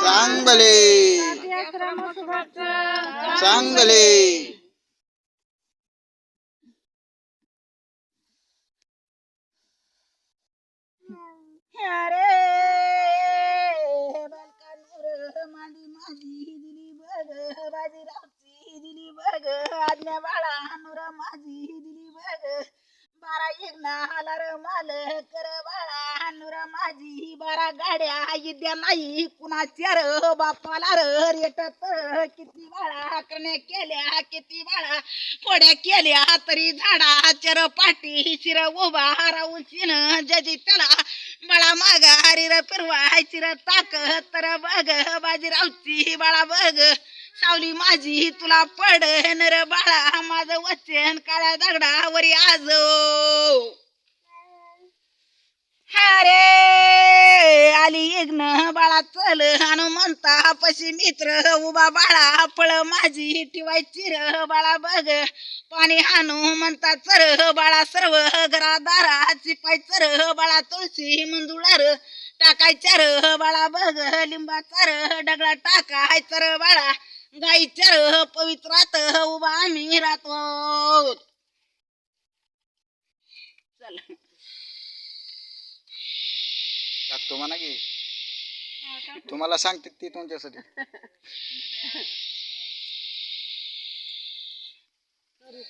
चांगले चांगले अरे बालकांवर माझी माझी दिली बघ बाजीरावची दिली बघ आज्ञा बाळा नूर माझी दिली बघ 12 एक नाला र माल कर बाळा नूर माझी 12 गाड्या इद्या नाही कुणाच्या र बापाला र रेट तर किती बाळा करण्या केल्या किती बाळा फोड्या केल्या तरी झाडा चर पाठी शिर उभा राहून शिन जजी त्याला बाळा माग हरीर फिरवायची र ताक तर बघ बाजीरावची बाळा बघ सावली माझी तुला पड नर बाळा माझं वचन काळ्या दगडावरी आज हारे आली यज्ञ बाळा चल हनुमंता पशी मित्र उभा बाळा फळ माझी ठेवायची र बाळा बघ पाणी हाणू म्हणता चर बाळा सर्व घरादाराची पायचर बाळा तुळशी मंजुळार टाकायच्या र बाळा बघ लिंबाचा र डगळा टाकायचा र बाळा गाईच्या र पवित्रात उभा आम्ही राहतो चल टाकतो म्हणा की तुम्हाला सांगते ती तुमच्यासाठी करू